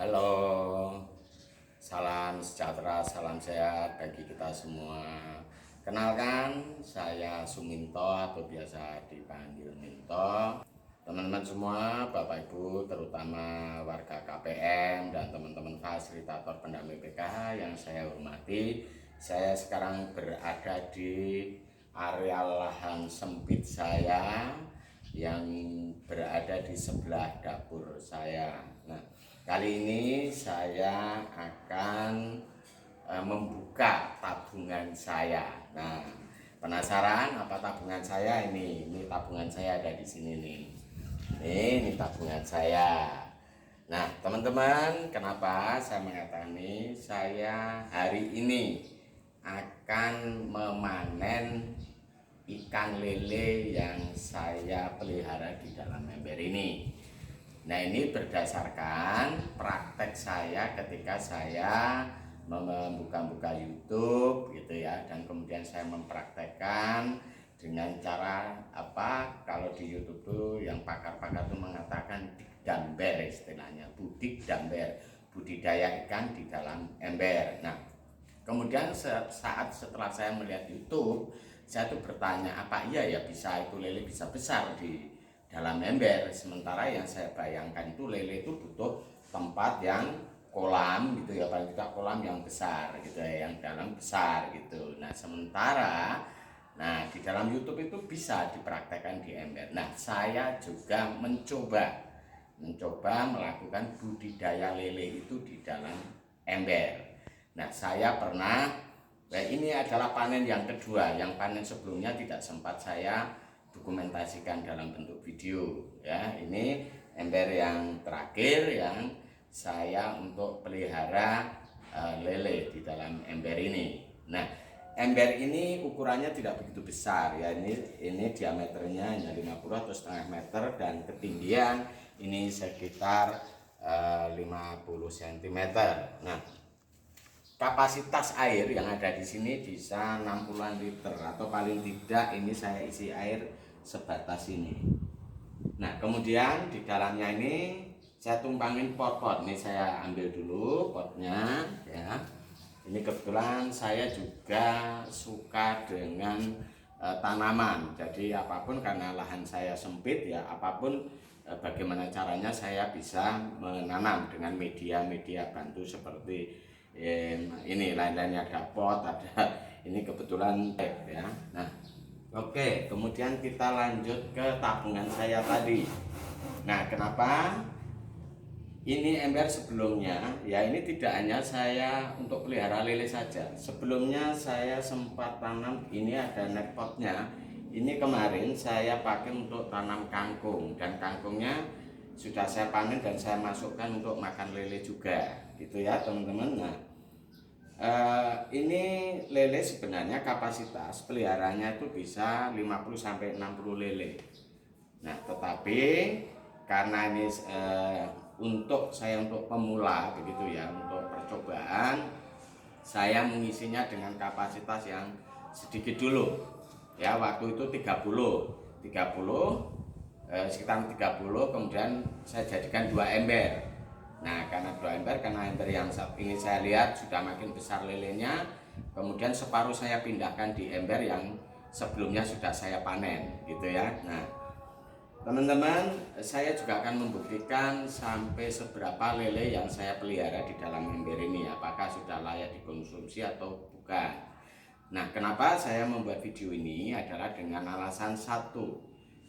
Halo, salam sejahtera, salam sehat bagi kita semua. Kenalkan, saya Suminto atau biasa dipanggil Minto. Teman-teman semua, Bapak Ibu, terutama warga KPM dan teman-teman fasilitator pendamping PKH yang saya hormati. Saya sekarang berada di area lahan sempit saya yang berada di sebelah dapur saya. Nah, kali ini saya akan membuka tabungan saya. Nah, penasaran apa tabungan saya ini? Ini tabungan saya ada di sini nih. Ini tabungan saya. Nah, teman-teman, kenapa saya mengatakan ini? Saya hari ini akan memanen ikan lele yang saya pelihara di dalam ember ini. Nah, ini berdasarkan praktek saya ketika saya membuka YouTube gitu ya, dan kemudian saya mempraktekkan dengan cara apa, kalau di YouTube tuh yang pakar-pakar tuh mengatakan digdamber, istilahnya budidamber, budidaya ikan di dalam ember. Nah, kemudian saat setelah saya melihat YouTube, saya tuh bertanya, apa iya ya bisa itu lele bisa besar di dalam ember. Sementara yang saya bayangkan itu lele itu butuh tempat yang kolam gitu ya, paling tidak kolam yang besar gitu ya, yang dalam besar gitu. Nah, sementara di dalam YouTube itu bisa dipraktekkan di ember. Nah, saya juga mencoba melakukan budidaya lele itu di dalam ember. Nah, saya pernah, ini adalah panen yang kedua. Yang panen sebelumnya tidak sempat saya dokumentasikan dalam bentuk video ya. Ini ember yang terakhir yang saya untuk pelihara lele di dalam ember ini. Nah, ember ini ukurannya tidak begitu besar ya. Ini diameternya hanya 50 atau setengah meter dan ketinggian ini sekitar 50 cm. Nah, kapasitas air yang ada di sini bisa 60-an liter atau paling tidak ini saya isi air sebatas ini. Nah, kemudian di dalamnya ini saya tumpangin pot-pot. Ini saya ambil dulu potnya ya. Ini kebetulan saya juga suka dengan tanaman. Jadi apapun, karena lahan saya sempit ya, apapun bagaimana caranya saya bisa menanam dengan media-media bantu seperti ini, lain-lainnya ada pot, ada ini kebetulan ya. Nah, oke, kemudian kita lanjut ke tabungan saya tadi. Nah, kenapa ini ember sebelumnya ya, ini tidak hanya saya untuk pelihara lele saja. Sebelumnya saya sempat tanam, ini ada net potnya. Ini kemarin saya pakai untuk tanam kangkung, dan kangkungnya sudah saya panen dan saya masukkan untuk makan lele juga gitu ya teman-teman. Nah, ini lele sebenarnya kapasitas peliharanya itu bisa 50-60 lele. Nah, tetapi karena ini untuk pemula begitu ya, untuk percobaan, saya mengisinya dengan kapasitas yang sedikit dulu ya. Waktu itu 30 sekitar 30, kemudian saya jadikan 2 ember. Nah, karena 2 ember, karena ember yang saat ini saya lihat sudah makin besar lelenya, kemudian separuh saya pindahkan di ember yang sebelumnya sudah saya panen gitu ya. Nah, teman-teman, saya juga akan membuktikan sampai seberapa lele yang saya pelihara di dalam ember ini, apakah sudah layak dikonsumsi atau bukan. Nah, kenapa saya membuat video ini adalah dengan alasan satu,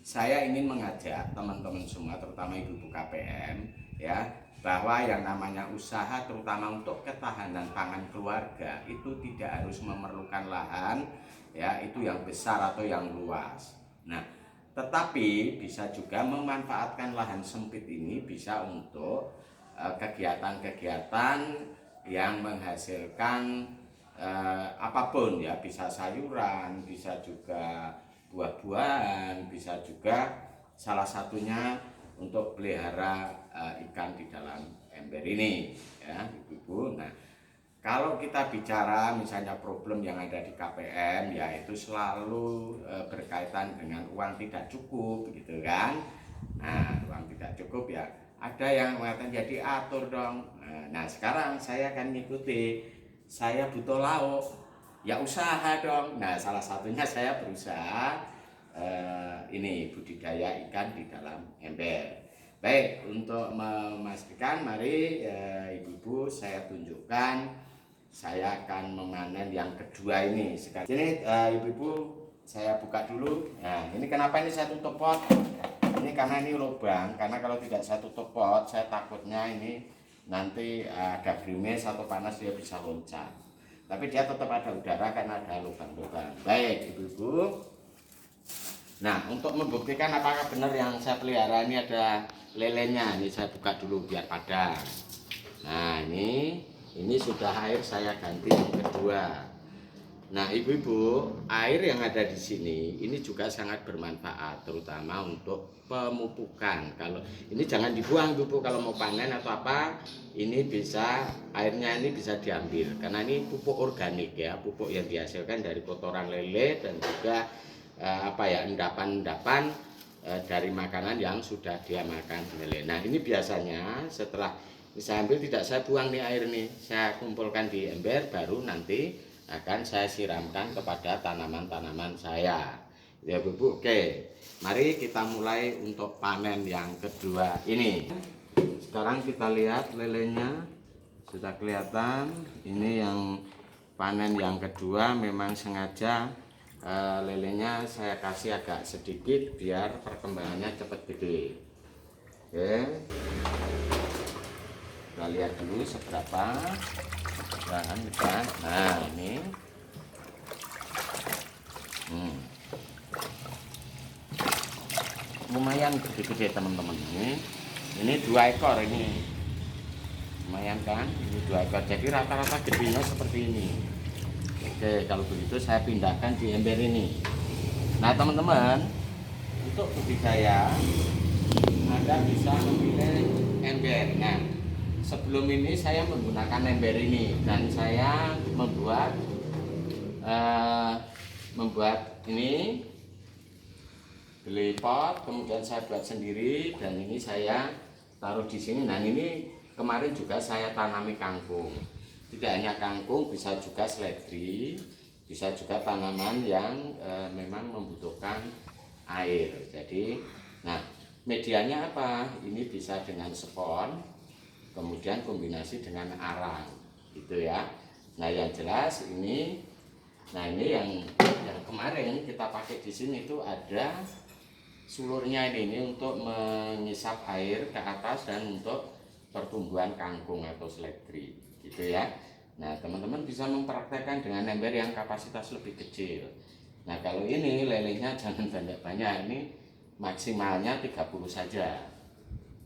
saya ingin mengajak teman-teman semua, terutama ibu-ibu KPM ya, bahwa yang namanya usaha terutama untuk ketahanan pangan keluarga itu tidak harus memerlukan lahan ya, itu yang besar atau yang luas. Nah, tetapi bisa juga memanfaatkan lahan sempit ini bisa untuk kegiatan-kegiatan yang menghasilkan apapun ya, bisa sayuran, bisa juga buah-buahan, bisa juga salah satunya untuk pelihara ikan di dalam ember ini ya ibu-ibu. Nah, kalau kita bicara misalnya problem yang ada di KPM ya, itu selalu berkaitan dengan uang tidak cukup gitu kan. Nah, uang tidak cukup ya, ada yang mengatakan jadi atur dong. Nah sekarang saya akan mengikuti, saya butuh lauk, ya usaha dong. Nah salah satunya saya berusaha ini budidaya ikan di dalam ember. Baik, untuk memastikan, mari ibu-ibu saya tunjukkan. Saya akan memanen yang kedua ini. Sekarang sini ibu-ibu, saya buka dulu. Nah ini kenapa ini saya tutup pot? Ini karena ini lubang, karena kalau tidak saya tutup pot, saya takutnya ini nanti ada gerimis atau panas dia bisa loncat. Tapi dia tetap ada udara karena ada lubang-lubang. Baik, ibu-ibu. Nah, untuk membuktikan apakah benar yang saya pelihara ini ada lelenya, ini saya buka dulu biar padat. Nah, ini sudah air saya ganti yang kedua. Nah, ibu-ibu, air yang ada di sini ini juga sangat bermanfaat, terutama untuk pemupukan. Kalau ini jangan dibuang, ibu-ibu, kalau mau panen atau apa, ini bisa airnya ini bisa diambil karena ini pupuk organik ya, pupuk yang dihasilkan dari kotoran lele dan juga endapan-endapan dari makanan yang sudah dia makan lele. Nah, ini biasanya setelah saya ambil tidak saya buang nih air nih, saya kumpulkan di ember, baru nanti akan saya siramkan kepada tanaman-tanaman saya ya Bu. Oke, mari kita mulai untuk panen yang kedua ini. Sekarang kita lihat lelenya sudah kelihatan. Ini yang panen yang kedua, memang sengaja lelenya saya kasih agak sedikit biar perkembangannya cepat gede. Oke, kita lihat dulu seberapa. Jangan kita, nah ini lumayan gede-gede teman-teman. Ini 2 ekor ini lumayan kan, ini 2 ekor, jadi rata-rata gedenya seperti ini. Oke, kalau begitu saya pindahkan di ember ini. Nah teman-teman, untuk budidaya Anda bisa memilih ember. Nah sebelum ini saya menggunakan ember ini dan saya membuat ini beli pot, kemudian saya buat sendiri dan ini saya taruh di sini. Nah ini kemarin juga saya tanami kangkung. Tidak hanya kangkung, bisa juga seledri, bisa juga tanaman yang memang membutuhkan air. Jadi, nah medianya apa? Ini bisa dengan spon, kemudian kombinasi dengan arang gitu ya. Nah yang jelas ini, nah ini yang kemarin kita pakai di sini itu ada sulurnya ini untuk mengisap air ke atas dan untuk pertumbuhan kangkung atau seledri gitu ya. Nah teman-teman bisa mempraktekkan dengan ember yang kapasitas lebih kecil. Nah kalau ini lelenya jangan banyak-banyak, ini maksimalnya 30 saja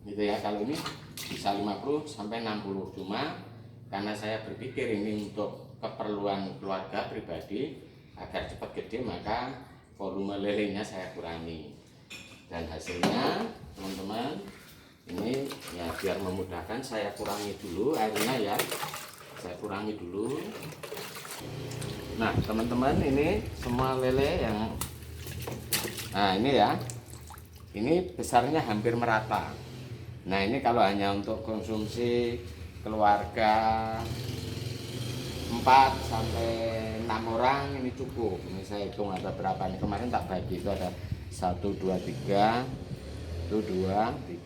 gitu ya. Kalau ini bisa 50 sampai 60, cuma karena saya berpikir ini untuk keperluan keluarga pribadi agar cepat gede, maka volume lelenya saya kurangi. Dan hasilnya teman-teman ini ya, biar memudahkan saya kurangi dulu airnya ya, saya kurangi dulu. Nah teman-teman, ini semua lele yang nah ini ya, ini besarnya hampir merata. Nah ini kalau hanya untuk konsumsi keluarga 4 sampai 6 orang ini cukup. Ini saya hitung ada berapa nih, kemarin tak bagi, itu ada 1, 2, 3, itu 2,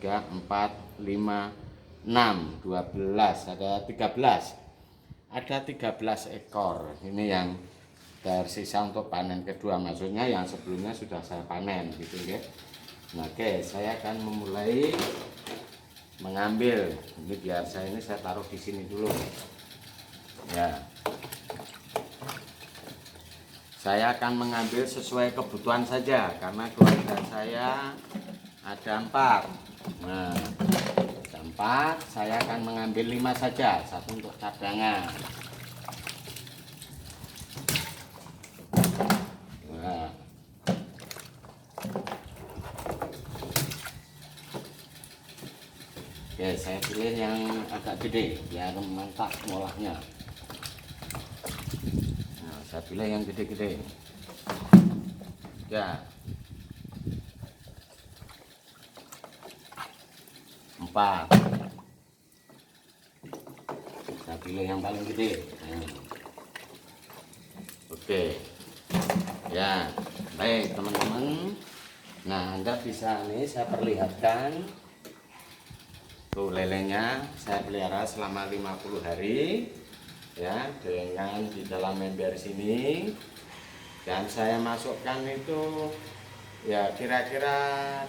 3, 4, 5, 6, 12, ada 13 ekor. Ini yang tersisa untuk panen kedua, maksudnya yang sebelumnya sudah saya panen gitu ya. Nah, oke, saya akan memulai mengambil. Ini biar saya taruh di sini dulu. Ya. Saya akan mengambil sesuai kebutuhan saja karena keluarga saya ada 4. Nah, ada 4, saya akan mengambil 5 saja, 1 untuk cadangan. Nah. Oke, saya pilih yang agak gede biar mantap ngolahnya. Nah, saya pilih yang gede-gede. Ya. 4 4. Saya pilih yang paling gede. Oke ya, baik teman-teman. Nah, Anda bisa nih saya perlihatkan tuh lelenya saya pelihara selama 50 hari ya, dengan di dalam ember sini, dan saya masukkan itu ya kira-kira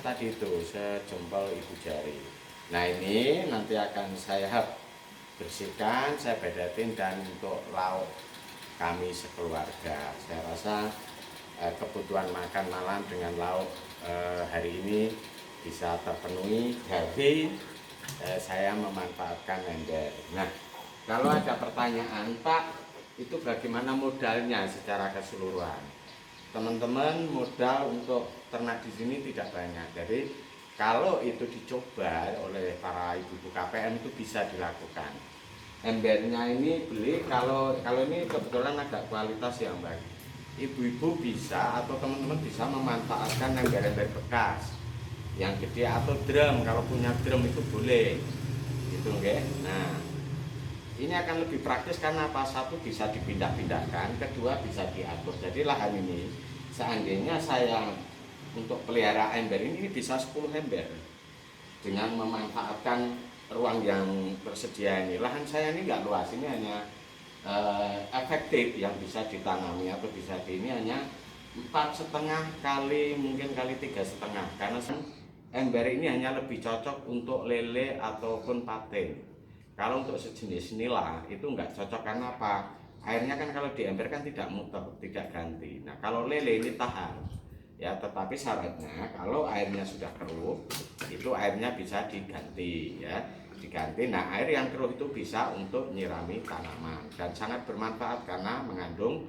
tadi itu sejempol ibu jari. Nah, ini nanti akan saya bersihkan, saya bedatin, dan untuk lauk kami sekeluarga saya rasa kebutuhan makan malam dengan lauk hari ini bisa terpenuhi dari saya memanfaatkan ember. Nah, kalau ada pertanyaan, Pak, itu bagaimana modalnya secara keseluruhan? Teman-teman, modal untuk ternak di sini tidak banyak. Jadi kalau itu dicoba oleh para ibu-ibu KPM itu bisa dilakukan. Embernya ini beli, kalau ini kebetulan agak kualitas yang baik. Ibu-ibu bisa atau teman-teman bisa memanfaatkan ember-ember bekas yang gede atau drum, kalau punya drum itu boleh gitu, okay? Nah, ini akan lebih praktis karena apa? Satu, bisa dipindah-pindahkan, kedua bisa diatur. Jadi lahan ini seandainya saya untuk pelihara ember ini bisa 10 ember dengan memanfaatkan ruang yang tersedia ini. Lahan saya ini nggak luas, ini hanya efektif yang bisa ditanami atau bisa ini hanya 4,5 kali mungkin kali 3,5, karena ember ini hanya lebih cocok untuk lele ataupun patin. Kalau untuk sejenis nila itu nggak cocok, karena apa? Airnya kan kalau di ember kan tidak muter, tidak ganti. Nah, kalau lele ini tahan ya, tetapi syaratnya kalau airnya sudah keruh itu airnya bisa diganti ya, diganti. Nah, air yang keruh itu bisa untuk nyirami tanaman dan sangat bermanfaat karena mengandung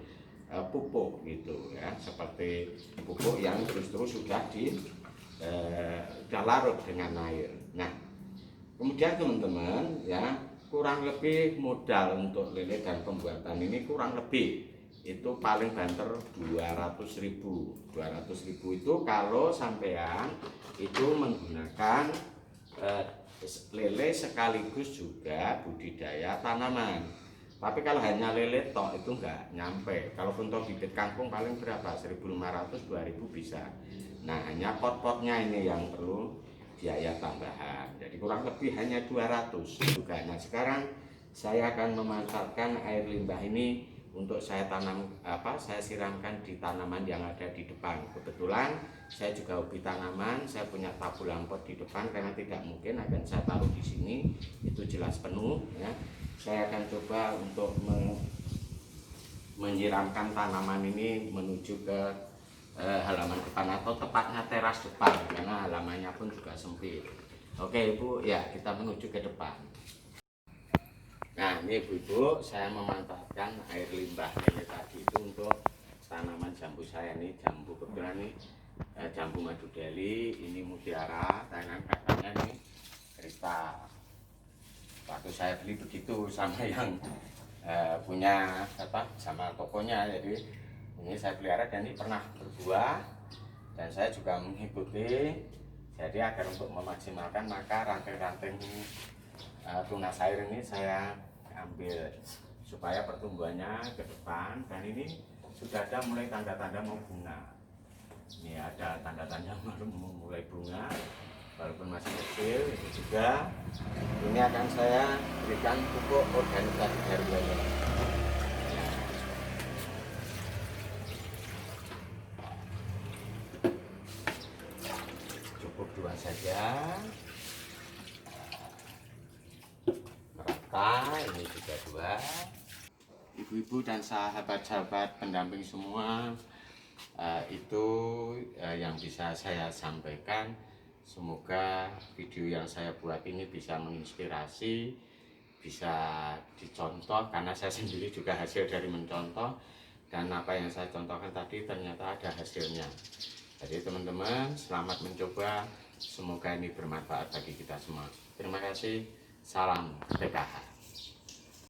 pupuk gitu ya, seperti pupuk yang terus sudah larut dengan air. Nah, kemudian teman-teman ya, kurang lebih modal untuk lele dan pembuatan ini kurang lebih itu paling banter 200.000. 200.000 itu kalau sampean itu menggunakan lele sekaligus juga budidaya tanaman. Tapi kalau hanya lele tok itu enggak nyampe. Kalau untuk bibit kangkung paling berapa? 1.500 2.000 bisa. Nah, hanya pot-potnya ini yang perlu biaya tambahan. Jadi kurang lebih hanya 200 juga. Nah, sekarang saya akan memanfaatkan air limbah ini untuk saya tanam saya siramkan di tanaman yang ada di depan. Kebetulan saya juga hobi tanaman, saya punya tabung pot di depan karena tidak mungkin akan saya taruh di sini itu jelas penuh ya. Saya akan coba untuk menyiramkan tanaman ini menuju ke halaman depan atau tepatnya teras depan karena halamannya pun juga sempit. Oke Ibu, ya kita menuju ke depan. Nah, ini ibu-ibu, saya memanfaatkan air limbah lele tadi itu untuk tanaman jambu saya. Ini jambu, kebetulan ini jambu madu Delhi, ini mutiara, tangan kakaknya ini kristal. Waktu saya beli begitu sama yang punya sama tokonya, jadi ini saya pelihara dan ini pernah berbuah dan saya juga mengikuti. Jadi agar untuk memaksimalkan maka ranting-ranting tunas air ini saya ambil supaya pertumbuhannya ke depan, dan ini sudah ada mulai tanda-tanda mau bunga. Ini ada tanda-tanda mulai bunga walaupun masih kecil. Itu juga ini akan saya berikan pupuk organik tadi dari lele. Cukup 2 saja. Ini juga 2. Ibu-ibu dan sahabat-sahabat pendamping semua, itu yang bisa saya sampaikan. Semoga video yang saya buat ini bisa menginspirasi, bisa dicontoh, karena saya sendiri juga hasil dari mencontoh, dan apa yang saya contohkan tadi ternyata ada hasilnya. Jadi teman-teman, selamat mencoba, semoga ini bermanfaat bagi kita semua. Terima kasih, salam PKH.